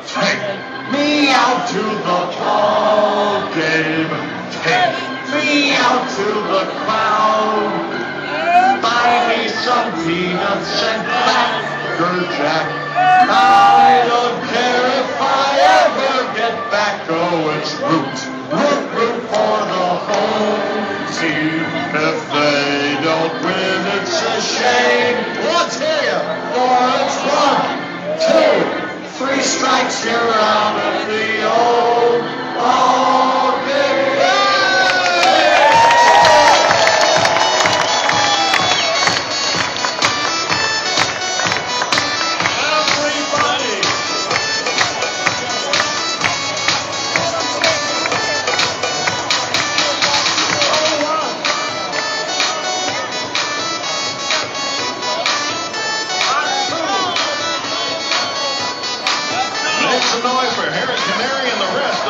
Take me out to the ball game. Take me out to the crowd. Buy me some peanuts and Cracker Jack. I don't care if I ever get back. Oh, it's root for the home team. If they don't win, it's a shame. Let's hear you. For it's 1, 2, 3 strikes, you're out of the old ball game. Make some noise for Canary and the rest.